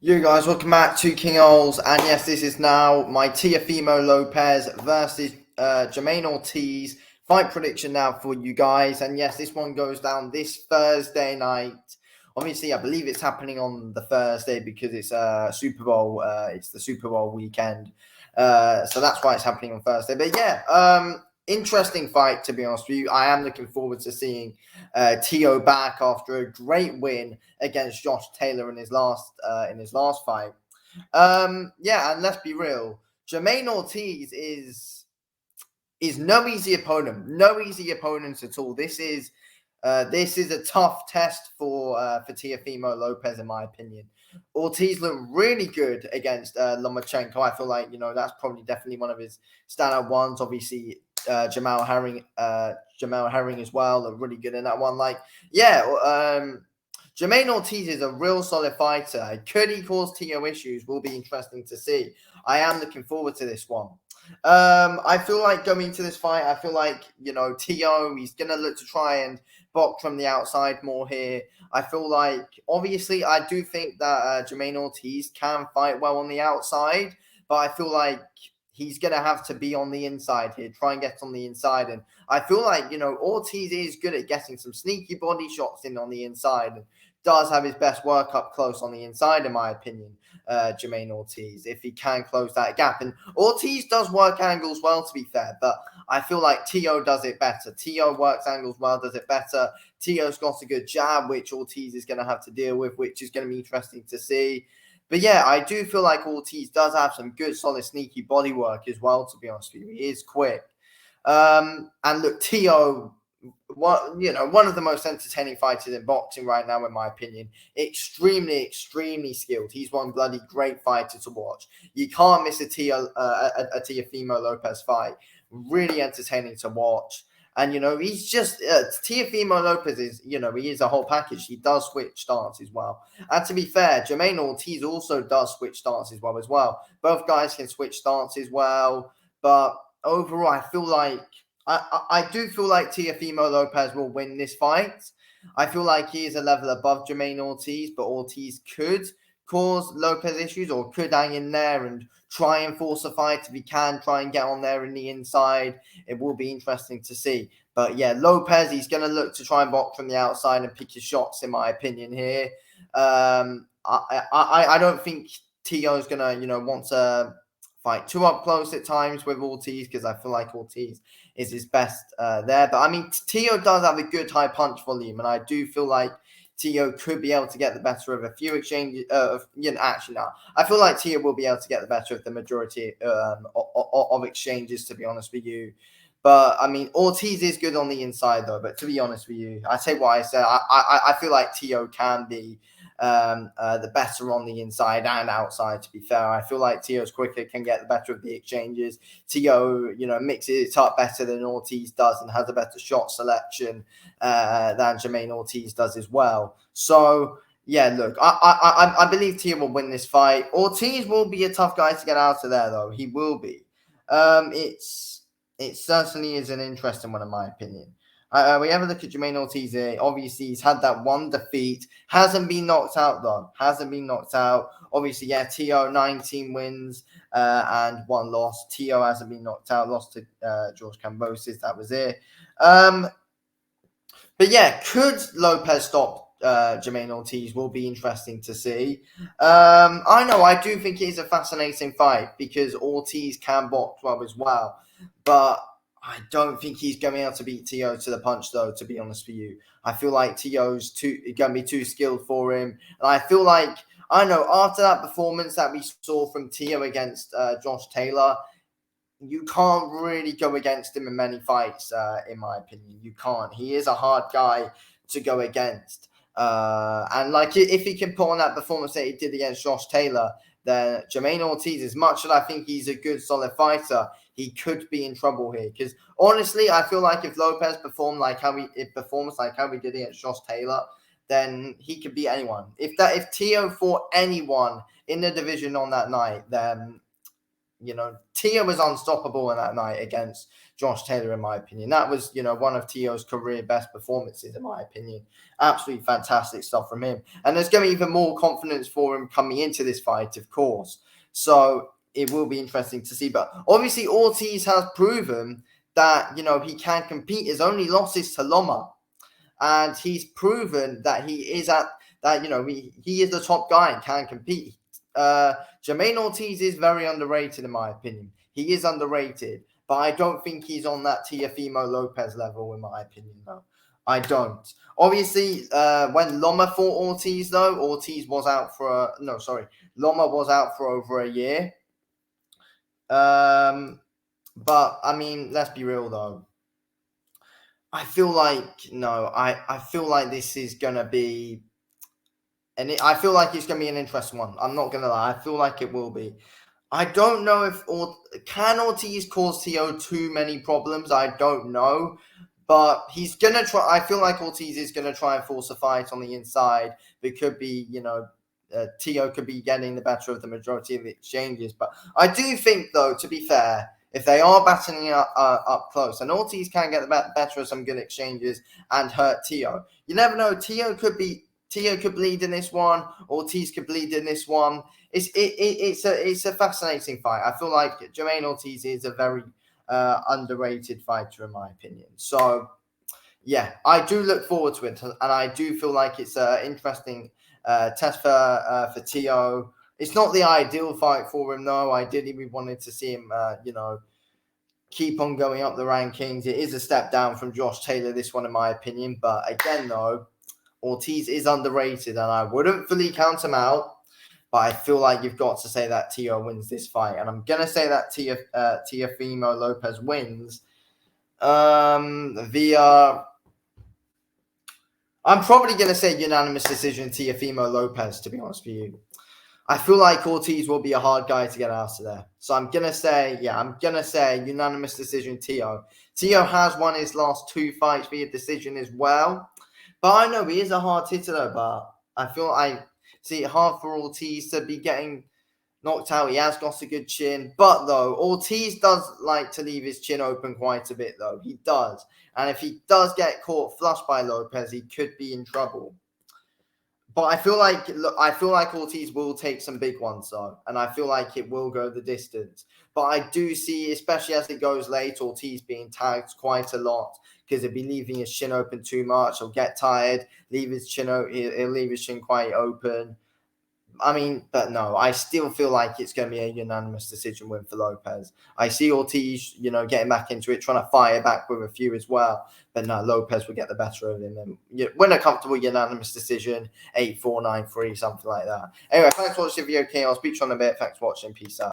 You guys, welcome back to King Ols, and yes, this is now my Teofimo Lopez versus Jamaine Ortiz fight prediction now for you guys, and yes, this one goes down this Thursday night. Obviously, I believe it's happening on the Thursday because it's Super Bowl. It's the Super Bowl weekend, so that's why it's happening on Thursday. But yeah, interesting fight, to be honest with you. I am looking forward to seeing Teo back after a great win against Josh Taylor in his last fight. Yeah, and let's be real, Jamaine Ortiz is no easy opponent. No easy opponents at all. This is a tough test for Teofimo Lopez, in my opinion. Ortiz looked really good against Lomachenko. I feel like that's probably definitely one of his standout ones. Obviously, Jamal Herring as well looked really good in that one. Jamaine Ortiz is a real solid fighter. Could he cause Teo issues? Will be interesting to see. I am looking forward to this one. I feel like going into this fight, I feel like, Teo, he's going to look to try and box from the outside more here. I feel like, obviously, I do think that Jamaine Ortiz can fight well on the outside, but I feel like he's going to have to be on the inside here, try and get on the inside. And I feel like, Ortiz is good at getting some sneaky body shots in on the inside and does have his best work up close on the inside, in my opinion, Jamaine Ortiz, if he can close that gap. And Ortiz does work angles well, to be fair, but I feel like Teo does it better. Teo works angles well, does it better. Teo's got a good jab, which Ortiz is going to have to deal with, which is going to be interesting to see. But yeah, I do feel like Ortiz does have some good, solid, sneaky body work as well, to be honest with you. He is quick. And look, Teo, one of the most entertaining fighters in boxing right now, in my opinion. Extremely, extremely skilled. He's one bloody great fighter to watch. You can't miss a Teofimo Lopez fight. Really entertaining to watch. And, he's just, Teofimo Lopez is, he is a whole package. He does switch stances well. And to be fair, Jamaine Ortiz also does switch stances well. Both guys can switch stances well. But overall, I feel like, I do feel like Teofimo Lopez will win this fight. I feel like he is a level above Jamaine Ortiz, but Ortiz could cause Lopez issues or could hang in there and try and force a fight if he can, try and get on there in the inside. It will be interesting to see. But yeah, Lopez, he's going to look to try and box from the outside and pick his shots, in my opinion here. I don't think Teo's going to, want to fight too up close at times with Ortiz because I feel like Ortiz is his best there. But I mean, Teo does have a good high punch volume, and I do feel like Teo could be able to get the better of a few exchanges. Actually, no. I feel like Teo will be able to get the better of the majority of exchanges, to be honest with you. But I mean, Ortiz is good on the inside, though. But to be honest with you, I say what I said. I feel like Teo can be the better on the inside and outside, to be fair. I feel like Teo's quicker, can get the better of the exchanges. Teo, mixes it up better than Ortiz does and has a better shot selection than Jamaine Ortiz does as well. So, yeah, look, I believe Teo will win this fight. Ortiz will be a tough guy to get out of there, though. He will be. It certainly is an interesting one, in my opinion. We have a look at Jamaine Ortiz here. Obviously, he's had that one defeat. Hasn't been knocked out, though. Hasn't been knocked out. Obviously, yeah, Teo, 19 wins and 1 loss. Teo hasn't been knocked out. Lost to George Kambosos. That was it. But yeah, could Lopez stop Jamaine Ortiz? Will be interesting to see. I know, I do think it is a fascinating fight because Ortiz can box well as well. But I don't think he's going to be able to beat Teo to the punch, though, to be honest with you. I feel like Teo's going to be too skilled for him. And I feel like, I know, after that performance that we saw from Teo against Josh Taylor, you can't really go against him in many fights, in my opinion. You can't. He is a hard guy to go against. And like, if he can put on that performance that he did against Josh Taylor, then Jamaine Ortiz, as much as I think he's a good, solid fighter, he could be in trouble here. Because honestly, I feel like if Lopez performs like how we did against Josh Taylor, then he could beat anyone. If Teo fought anyone in the division on that night, then Tio was unstoppable in that night against Josh Taylor, in my opinion. That was, one of Tio's career best performances, in my opinion. Absolutely fantastic stuff from him. And there's going to be even more confidence for him coming into this fight, of course. So it will be interesting to see. But obviously, Ortiz has proven that, he can compete. His only loss is to Loma. And he's proven that he is he is the top guy and can compete. Jamaine Ortiz is very underrated, in my opinion. He is underrated, but I don't think he's on that Teofimo Lopez level, in my opinion, though. I don't. Obviously, when Loma fought Ortiz, though, Loma was out for over a year. But, I mean, let's be real, though. I feel like this is going to be... I feel like it's going to be an interesting one. I'm not going to lie. I feel like it will be. I don't know can Ortiz cause Tio too many problems? I don't know. But he's going to try. I feel like Ortiz is going to try and force a fight on the inside. It could be, Tio could be getting the better of the majority of the exchanges. But I do think, though, to be fair, if they are battling up close, and Ortiz can get the better of some good exchanges and hurt Tio. You never know. Tio could bleed in this one. Ortiz could bleed in this one. It's a fascinating fight. I feel like Jamaine Ortiz is a very underrated fighter, in my opinion. So, yeah, I do look forward to it, and I do feel like it's an interesting test for Tio. It's not the ideal fight for him, though. Ideally, we wanted to see him, keep on going up the rankings. It is a step down from Josh Taylor, this one, in my opinion. But again, though, Ortiz is underrated, and I wouldn't fully count him out. But I feel like you've got to say that Tio wins this fight. And I'm going to say that Teofimo Lopez wins via... I'm probably going to say unanimous decision Teofimo Lopez, to be honest with you. I feel like Ortiz will be a hard guy to get out of there. So I'm going to say unanimous decision Tio. Tio has won his last 2 fights via decision as well. But I know he is a hard hitter, though. But I feel I see it hard for Ortiz to be getting knocked out. He has got a good chin. But, though, Ortiz does like to leave his chin open quite a bit, though. He does. And if he does get caught flush by Lopez, he could be in trouble. But I feel like Ortiz will take some big ones, though. And I feel like it will go the distance. But I do see, especially as it goes late, Ortiz being tagged quite a lot. Because he'll be leaving his chin open too much. He'll get tired, he'll leave his chin quite open. I mean, but no, I still feel like it's going to be a unanimous decision win for Lopez. I see Ortiz, getting back into it, trying to fire back with a few as well. But no, Lopez will get the better of him and win a comfortable unanimous decision, 8-4, 9-3, something like that. Anyway, thanks for watching the video, King. I'll speak to you in a bit. Thanks for watching. Peace out.